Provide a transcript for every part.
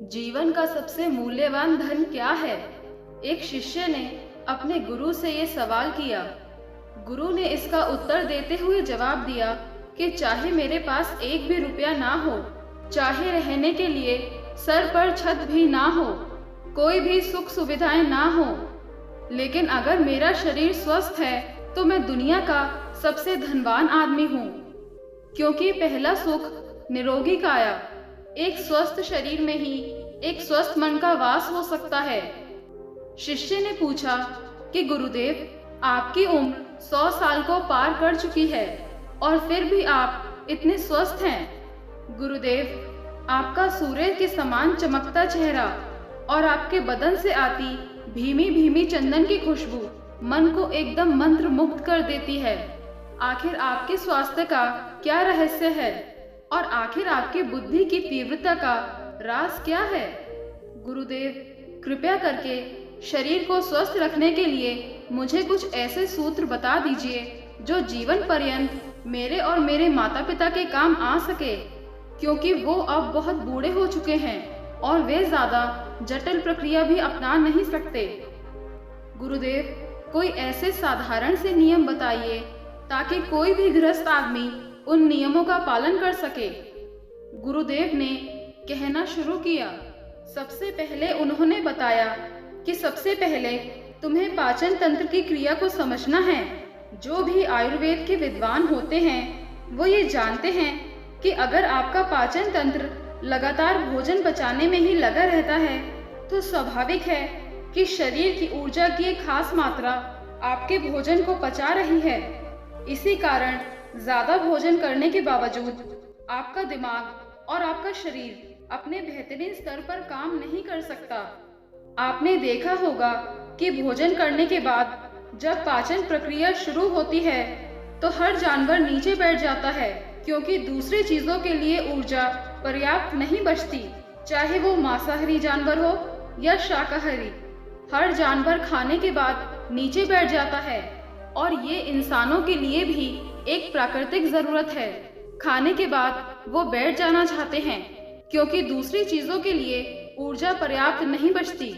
जीवन का सबसे मूल्यवान धन क्या है? एक शिष्य ने अपने गुरु से ये सवाल किया। गुरु ने इसका उत्तर देते हुए जवाब दिया कि चाहे मेरे पास एक भी रुपया ना हो, चाहे रहने के लिए सर पर छत भी ना हो, कोई भी सुख सुविधाएं ना हो, लेकिन अगर मेरा शरीर स्वस्थ है तो मैं दुनिया का सबसे धनवान आदमी हूँ। क्योंकि पहला सुख निरोगी काया, एक स्वस्थ शरीर में ही एक स्वस्थ मन का वास हो सकता है। शिष्य ने पूछा कि गुरुदेव, आपकी उम्र 100 साल को पार कर चुकी है और फिर भी आप इतने स्वस्थ हैं। गुरुदेव, आपका सूर्य के समान चमकता चेहरा और आपके बदन से आती भीमी भीमी चंदन की खुशबू मन को एकदम मंत्र मुग्ध कर देती है। आखिर आपके स्वास्थ्य का क्या रहस्य है और आखिर आपकी बुद्धि की तीव्रता का राज क्या है? गुरुदेव, कृपया करके शरीर को स्वस्थ रखने के लिए मुझे कुछ ऐसे सूत्र बता दीजिए जो जीवन पर्यंत मेरे और मेरे माता पिता के काम आ सके, क्योंकि वो अब बहुत बूढ़े हो चुके हैं और वे ज्यादा जटिल प्रक्रिया भी अपना नहीं सकते। गुरुदेव, कोई ऐसे साधारण से नियम बताइए ताकि कोई भी गृहस्थ आदमी उन नियमों का पालन कर सके। गुरुदेव ने कहना शुरू किया। सबसे पहले उन्होंने बताया कि सबसे पहले तुम्हें पाचन तंत्र की क्रिया को समझना है। जो भी आयुर्वेद के विद्वान होते हैं वो ये जानते हैं कि अगर आपका पाचन तंत्र लगातार भोजन पचाने में ही लगा रहता है तो स्वाभाविक है कि शरीर की ऊर्जा की एक खास मात्रा आपके भोजन को पचा रही है। इसी कारण ज्यादा भोजन करने के बावजूद आपका दिमाग और आपका शरीर अपने बेहतरीन स्तर पर काम नहीं कर सकता। आपने देखा होगा कि भोजन करने के बाद जब पाचन प्रक्रिया शुरू होती है तो हर जानवर नीचे बैठ जाता है, क्योंकि दूसरी चीजों के लिए ऊर्जा पर्याप्त नहीं बचती, चाहे वो मांसाहारी जानवर हो या शाकाहारी। हर जानवर खाने के बाद नीचे बैठ जाता है और ये इंसानों के लिए भी एक प्राकृतिक जरूरत है। खाने के बाद वो बैठ जाना चाहते हैं क्योंकि दूसरी चीजों के लिए ऊर्जा पर्याप्त नहीं बचती।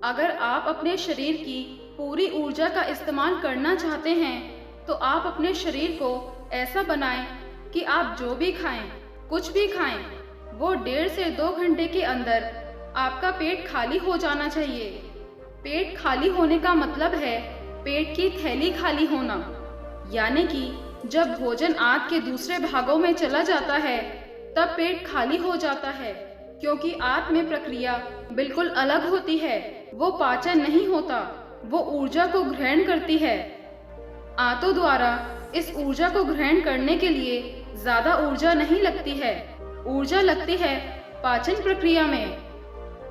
अगर आप अपने शरीर की पूरी ऊर्जा का इस्तेमाल करना चाहते हैं तो आप अपने शरीर को ऐसा बनाएं कि आप जो भी खाएं, कुछ भी खाएं, वो 1.5 से 2 घंटे के अंदर आपका पेट खाली हो जाना चाहिए। पेट खाली होने का मतलब है पेट की थैली खाली होना, यानी कि जब भोजन आंत के दूसरे भागों में चला जाता है तब पेट खाली हो जाता है, क्योंकि आंत में प्रक्रिया बिल्कुल अलग होती है। वो पाचन नहीं होता, वो ऊर्जा को ग्रहण करती है। आंतों द्वारा इस ऊर्जा को ग्रहण करने के लिए ज्यादा ऊर्जा नहीं लगती है, ऊर्जा लगती है पाचन प्रक्रिया में।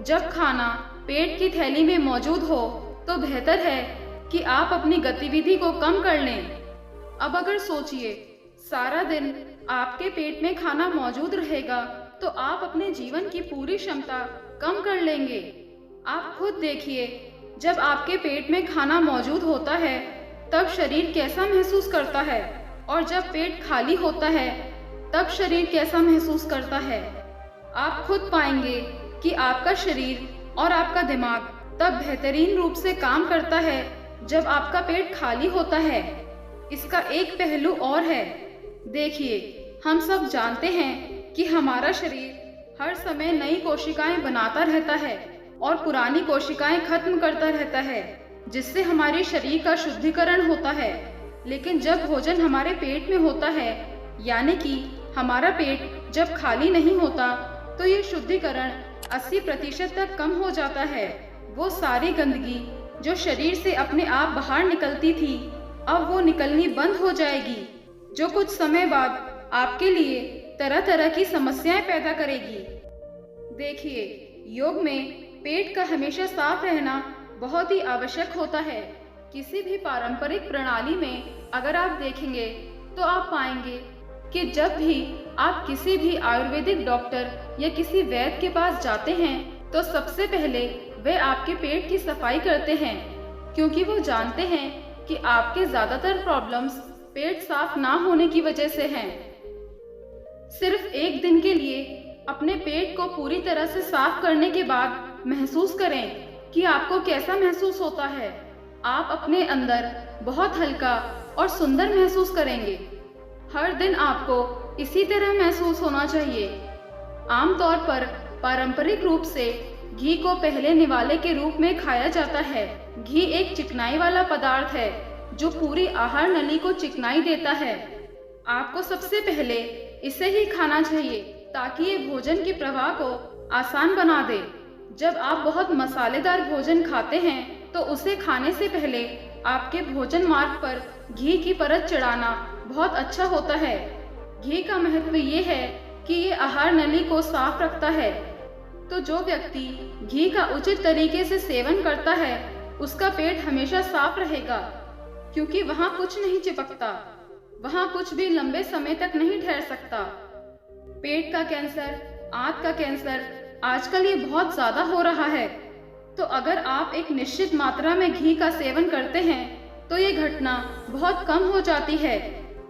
जब खाना पेट की थैली में मौजूद हो तो बेहतर है कि आप अपनी गतिविधि को कम कर लें। अब अगर सोचिए, सारा दिन आपके पेट में खाना मौजूद रहेगा तो आप अपने जीवन की पूरी क्षमता कम कर लेंगे। आप खुद देखिए, जब आपके पेट में खाना मौजूद होता है तब शरीर कैसा महसूस करता है और जब पेट खाली होता है तब शरीर कैसा महसूस करता है। आप खुद पाएंगे कि आपका शरीर और आपका दिमाग तब बेहतरीन रूप से काम करता है जब आपका पेट खाली होता है। इसका एक पहलू और है। देखिए, हम सब जानते हैं कि हमारा शरीर हर समय नई कोशिकाएं बनाता रहता है और पुरानी कोशिकाएं खत्म करता रहता है, जिससे हमारे शरीर का शुद्धिकरण होता है। लेकिन जब भोजन हमारे पेट में होता है, यानी कि हमारा पेट जब खाली नहीं होता, तो ये शुद्धिकरण 80% तक कम हो जाता है। वो सारी गंदगी जो शरीर से अपने आप बाहर निकलती थी, अब वो निकलनी बंद हो जाएगी, जो कुछ समय बाद आपके लिए तरह तरह की समस्याएं पैदा करेगी। देखिए, योग में पेट का हमेशा साफ रहना बहुत ही आवश्यक होता है। किसी भी पारंपरिक प्रणाली में अगर आप देखेंगे तो आप पाएंगे कि जब भी आप किसी भी आयुर्वेदिक डॉक्टर या किसी वैद्य के पास जाते हैं तो सबसे पहले वे आपके पेट की सफाई करते हैं, क्योंकि वो जानते हैं कि आपके ज्यादातर प्रॉब्लम्स पेट साफ ना होने की वजह से हैं। सिर्फ एक दिन के लिए अपने पेट को पूरी तरह से साफ करने के बाद महसूस करें कि आपको कैसा महसूस होता है। आप अपने अंदर बहुत हल्का और सुंदर महसूस करेंगे। हर दिन आपको इसी तरह महसूस होना चाहिए। आमतौर पर पारंपरिक रूप से घी को पहले निवाले के रूप में खाया जाता है। घी एक चिकनाई वाला पदार्थ है जो पूरी आहार नली को चिकनाई देता है। आपको सबसे पहले इसे ही खाना चाहिए ताकि ये भोजन के प्रवाह को आसान बना दे। जब आप बहुत मसालेदार भोजन खाते हैं तो उसे खाने से पहले आपके भोजन मार्ग पर घी की परत चढ़ाना बहुत अच्छा होता है। घी का महत्व ये है कि ये आहार नली को साफ रखता है। तो जो व्यक्ति घी का उचित तरीके से सेवन करता है उसका पेट हमेशा साफ रहेगा, क्योंकि वहाँ कुछ नहीं चिपकता, वहाँ कुछ भी लंबे समय तक नहीं ठहर सकता। पेट का कैंसर, आंत का कैंसर आजकल ये बहुत ज्यादा हो रहा है। तो अगर आप एक निश्चित मात्रा में घी का सेवन करते हैं तो ये घटना बहुत कम हो जाती है,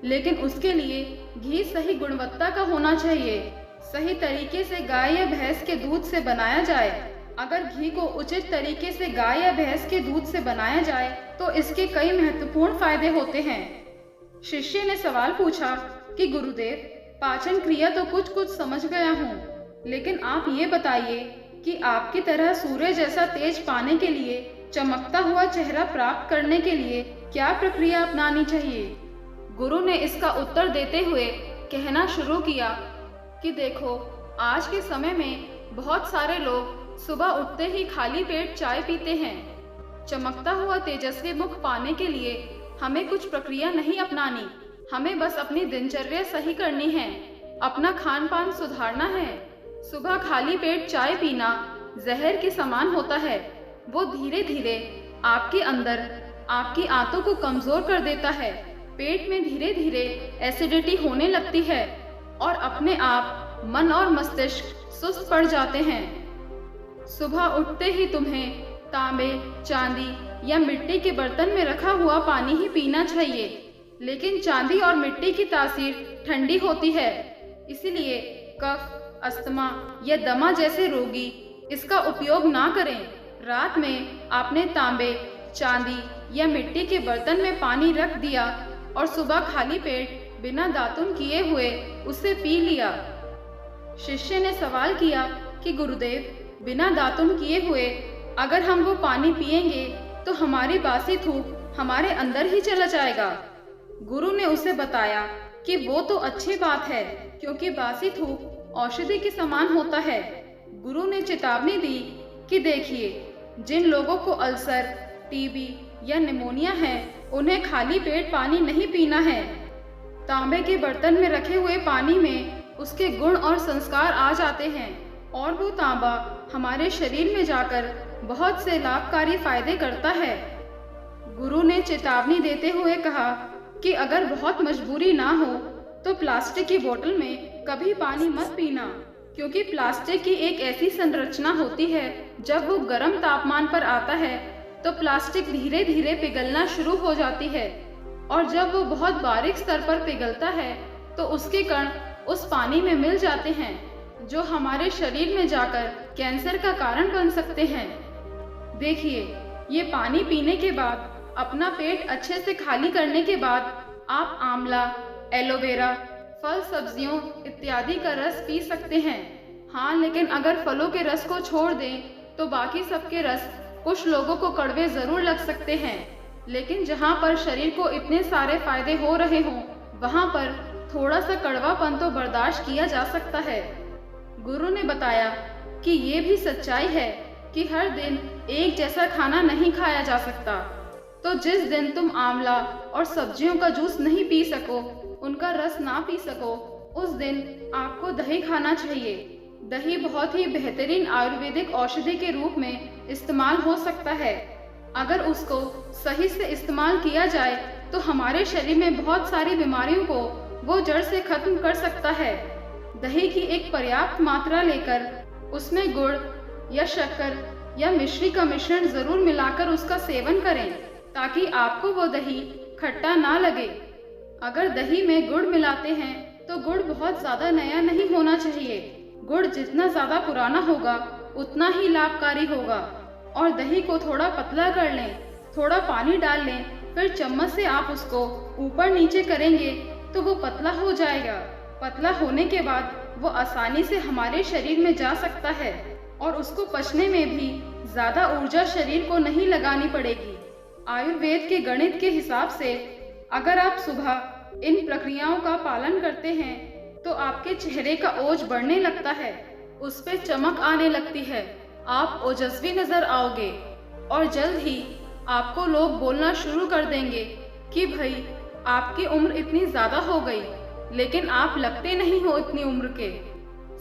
लेकिन उसके लिए घी सही गुणवत्ता का होना चाहिए। सही तरीके से गाय या भैंस के दूध से बनाया जाए। अगर घी को उचित तरीके से गाय या भैंस के दूध से बनाया जाए तो इसके कई महत्वपूर्ण फायदे होते हैं। शिष्य ने सवाल पूछा कि गुरुदेव, पाचन क्रिया तो कुछ कुछ समझ गया हूँ, लेकिन आप ये बताइए कि आपकी तरह सूर्य जैसा तेज पाने के लिए, चमकता हुआ चेहरा प्राप्त करने के लिए क्या प्रक्रिया अपनानी चाहिए। गुरु ने इसका उत्तर देते हुए कहना शुरू किया कि देखो, आज के समय में बहुत सारे लोग सुबह उठते ही खाली पेट चाय पीते हैं। चमकता हुआ तेजस्वी मुख पाने के लिए हमें कुछ प्रक्रिया नहीं अपनानी, हमें बस अपनी दिनचर्या सही करनी है, अपना खान पान सुधारना है। सुबह खाली पेट चाय पीना जहर के समान होता है। वो धीरे धीरे आपके अंदर आपकी आंतों को कमजोर कर देता है। पेट में धीरे धीरे एसिडिटी होने लगती है और अपने आप मन और मस्तिष्क सुस्त पड़ जाते हैं। सुबह उठते ही तुम्हें तांबे, चांदी या मिट्टी के बर्तन में रखा हुआ पानी ही पीना चाहिए, लेकिन चांदी और मिट्टी की तासीर ठंडी होती है, इसलिए कफ, अस्थमा या दमा जैसे रोगी इसका उपयोग ना करें। रात में आपने तांबे, चांदी या मिट्टी के बर्तन में पानी रख दिया और सुबह खाली पेट बिना दातुन किए हुए उसे पी लिया। शिष्य ने सवाल किया कि गुरुदेव, बिना दातुन किए हुए अगर हम वो पानी पिएंगे तो हमारी बासी थूक हमारे अंदर ही चला जाएगा। गुरु ने उसे बताया कि वो तो अच्छी बात है, क्योंकि बासी थूक औषधि के समान होता है। गुरु ने चेतावनी दी कि देखिए, जिन लोगों को अल्सर, टीबी या निमोनिया है उन्हें खाली पेट पानी नहीं पीना है। तांबे के बर्तन में रखे हुए पानी में उसके गुण और संस्कार आ जाते हैं और वो तांबा हमारे शरीर में जाकर बहुत से लाभकारी फायदे करता है। गुरु ने चेतावनी देते हुए कहा कि अगर बहुत मजबूरी ना हो तो प्लास्टिक की बोतल में कभी पानी मत पीना, क्योंकि प्लास्टिक की एक ऐसी संरचना होती है, जब वो गर्म तापमान पर आता है तो प्लास्टिक धीरे धीरे पिघलना शुरू हो जाती है, और जब वो बहुत बारीक स्तर पर पिघलता है तो उसके कण उस पानी में मिल जाते हैं, जो हमारे शरीर में जाकर कैंसर का कारण बन सकते हैं। देखिए, ये पानी पीने के बाद, अपना पेट अच्छे से खाली करने के बाद आप आंवला, एलोवेरा, फल, सब्जियों इत्यादि का रस पी सकते हैं। हाँ, लेकिन अगर फलों के रस को छोड़ दें तो बाकी सबके रस कुछ लोगों को कड़वे जरूर लग सकते हैं, लेकिन जहाँ पर शरीर को इतने सारे फायदे हो रहे हों वहाँ पर थोड़ा सा कड़वापन तो बर्दाश्त किया जा सकता है। गुरु ने बताया कि ये भी सच्चाई है कि हर दिन एक जैसा खाना नहीं खाया जा सकता। तो जिस दिन तुम आंवला और सब्जियों का जूस नहीं पी सको, उनका रस ना पी सको, उस दिन आपको दही खाना चाहिए। दही बहुत ही बेहतरीन आयुर्वेदिक औषधि के रूप में इस्तेमाल हो सकता है। अगर उसको सही से इस्तेमाल किया जाए तो हमारे शरीर में बहुत सारी बीमारियों को वो जड़ से खत्म कर सकता है। दही की एक पर्याप्त मात्रा लेकर उसमें गुड़ या शक्कर या मिश्री का मिश्रण जरूर मिलाकर उसका सेवन करें, ताकि आपको वो दही खट्टा ना लगे। अगर दही में गुड़ मिलाते हैं तो गुड़ बहुत ज़्यादा नया नहीं होना चाहिए। गुड़ जितना ज्यादा पुराना होगा उतना ही लाभकारी होगा। और दही को थोड़ा पतला कर लें, थोड़ा पानी डाल लें, फिर चम्मच से आप उसको ऊपर नीचे करेंगे तो वो पतला हो जाएगा। पतला होने के बाद वो आसानी से हमारे शरीर में जा सकता है और उसको पचने में भी ज्यादा ऊर्जा शरीर को नहीं लगानी पड़ेगी। आयुर्वेद के गणित के हिसाब से अगर आप सुबह इन प्रक्रियाओं का पालन करते हैं तो आपके चेहरे का ओज बढ़ने लगता है, उस पे चमक आने लगती है, आप ओजस्वी नजर आओगे और जल्द ही आपको लोग बोलना शुरू कर देंगे कि भाई आपकी उम्र इतनी ज्यादा हो गई लेकिन आप लगते नहीं हो इतनी उम्र के।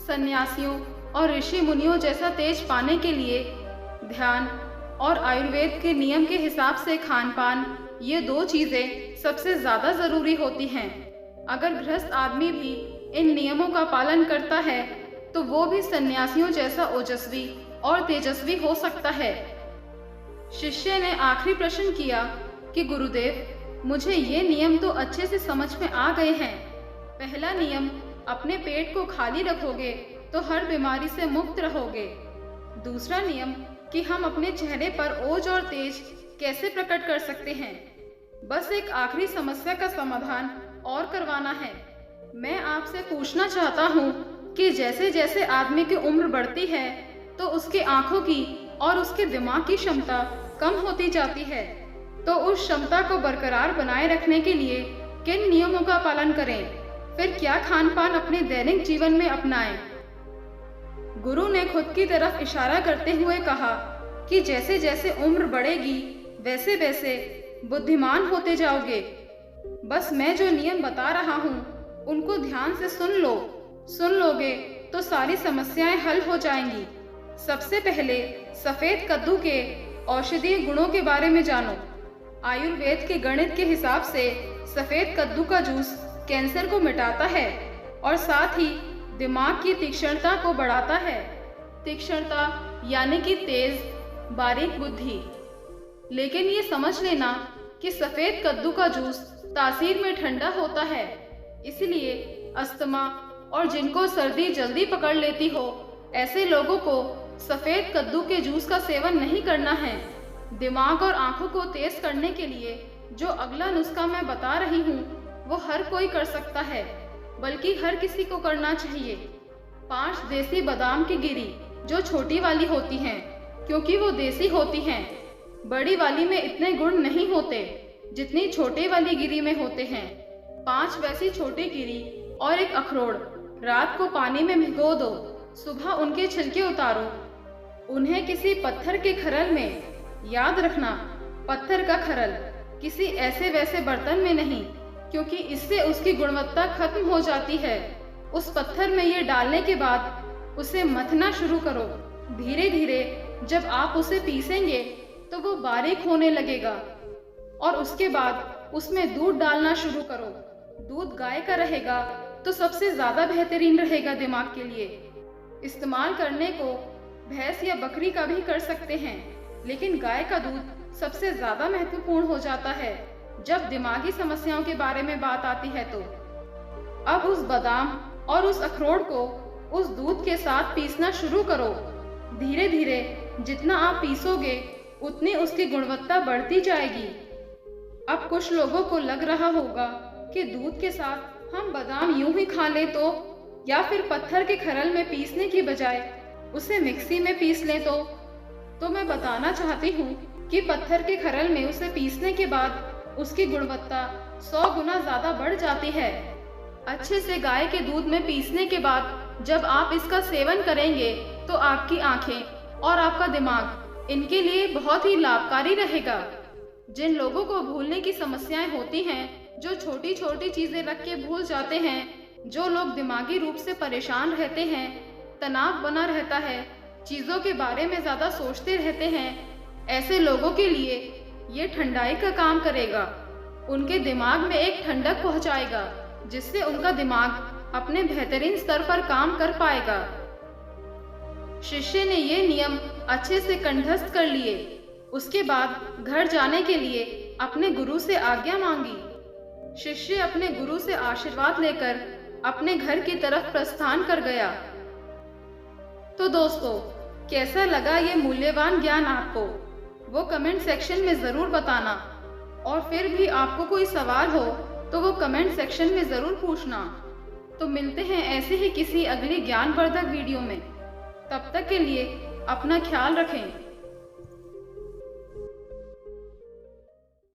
सन्यासियों और ऋषि मुनियों जैसा तेज पाने के लिए ध्यान और आयुर्वेद के नियम के हिसाब से खान पान, ये दो चीजें सबसे ज्यादा जरूरी होती हैं। अगर गृहस्थ आदमी भी इन नियमों का पालन करता है तो वो भी सन्यासियों जैसा ओजस्वी और तेजस्वी हो सकता है। शिष्य ने आखिरी प्रश्न किया कि गुरुदेव, मुझे ये नियम तो अच्छे से समझ में आ गए हैं। पहला नियम, अपने पेट को खाली रखोगे तो हर बीमारी से मुक्त रहोगे। दूसरा नियम कि हम अपने चेहरे पर ओज और तेज कैसे प्रकट कर सकते हैं। बस एक आखिरी समस्या का समाधान और करवाना है। मैं आपसे पूछना चाहता हूँ कि जैसे जैसे आदमी की उम्र बढ़ती है तो उसकी आंखों की और उसके दिमाग की क्षमता कम होती जाती है, तो उस क्षमता को बरकरार बनाए रखने के लिए किन नियमों का पालन करें, फिर क्या खान पान अपने दैनिक जीवन में अपनाएं। गुरु ने खुद की तरफ इशारा करते हुए कहा कि जैसे जैसे उम्र बढ़ेगी वैसे वैसे बुद्धिमान होते जाओगे। बस मैं जो नियम बता रहा हूँ उनको ध्यान से सुन लोगे तो सारी समस्याएं हल हो जाएंगी। सबसे पहले सफेद कद्दू के औषधीय गुणों के बारे में जानो। आयुर्वेद के गणित के हिसाब से सफेद कद्दू का जूस कैंसर को मिटाता है और साथ ही दिमाग की तीक्ष्णता को बढ़ाता है। तीक्ष्णता यानी कि तेज बारीक बुद्धि। लेकिन ये समझ लेना कि सफेद कद्दू का जूस तासीर में ठंडा होता है, इसलिए अस्थमा और जिनको सर्दी जल्दी पकड़ लेती हो ऐसे लोगों को सफेद कद्दू के जूस का सेवन नहीं करना है। दिमाग और आंखों को तेज करने के लिए जो अगला नुस्खा मैं बता रही हूँ वो हर कोई कर सकता है, बल्कि हर किसी को करना चाहिए। 5 देसी बादाम की गिरी जो छोटी वाली होती हैं, क्योंकि वो देसी होती हैं। बड़ी वाली में इतने गुण नहीं होते जितनी छोटे वाली गिरी में होते हैं। 5 वैसी छोटी गिरी और एक अखरोट रात को पानी में भिगो दो, सुबह उनके छिलके उतारो। उन्हें किसी पत्थर के खरल में, याद रखना पत्थर का खरल, किसी ऐसे वैसे बर्तन में नहीं, क्योंकि इससे उसकी गुणवत्ता खत्म हो जाती है। उस पत्थर में ये डालने के बाद उसे मथना शुरू करो। धीरे धीरे जब आप उसे पीसेंगे तो वो बारीक होने लगेगा और उसके बाद उसमें दूध डालना शुरू करो। दूध गाय का रहेगा तो सबसे ज्यादा बेहतरीन रहेगा दिमाग के लिए। इस्तेमाल करने को भैंस या बकरी का भी कर सकते हैं, लेकिन गाय का दूध सबसे ज्यादा महत्वपूर्ण हो जाता है जब दिमागी समस्याओं के बारे में बात आती है। तो अब उस बादाम और उस अखरोट को उस दूध के साथ पीसना शुरू करो। धीरे धीरे जितना आप पीसोगे उतनी उसकी गुणवत्ता बढ़ती जाएगी। अब कुछ लोगों को लग रहा होगा कि दूध के साथ हम बादाम यूं ही खा लें तो, या फिर पत्थर के खरल में पीसने की बजाय उसे मिक्सी में पीस लें तो मैं बताना चाहती हूँ कि पत्थर के खरल में उसे पीसने के बाद उसकी गुणवत्ता 100 गुना ज्यादा बढ़ जाती है। अच्छे से गाय के दूध में पीसने के बाद जब आप इसका सेवन करेंगे तो आपकी आंखें और आपका दिमाग इनके लिए बहुत ही लाभकारी रहेगा। जिन लोगों को भूलने की समस्याएं होती हैं, जो छोटी छोटी चीजें रख के भूल जाते हैं, जो लोग दिमागी रूप से परेशान रहते हैं, तनाव बना रहता है, चीजों के बारे में ज्यादा सोचते रहते हैं, ऐसे लोगों के लिए ये ठंडाई का काम करेगा। उनके दिमाग में एक ठंडक पहुंचाएगा जिससे उनका दिमाग अपने बेहतरीन स्तर पर काम कर पाएगा। शिष्य ने ये नियम अच्छे से कंठस्थ कर लिए। उसके बाद घर जाने के लिए अपने गुरु से आज्ञा मांगी। शिष्य अपने गुरु से आशीर्वाद लेकर अपने घर की तरफ प्रस्थान कर गया। तो दोस्तों, कैसा लगा ये मूल्यवान ज्ञान आपको, वो कमेंट सेक्शन में ज़रूर बताना। और फिर भी आपको कोई सवाल हो तो वो कमेंट सेक्शन में ज़रूर पूछना। तो मिलते हैं ऐसे ही किसी अगली ज्ञानवर्धक वीडियो में। तब तक के लिए अपना ख्याल रखें।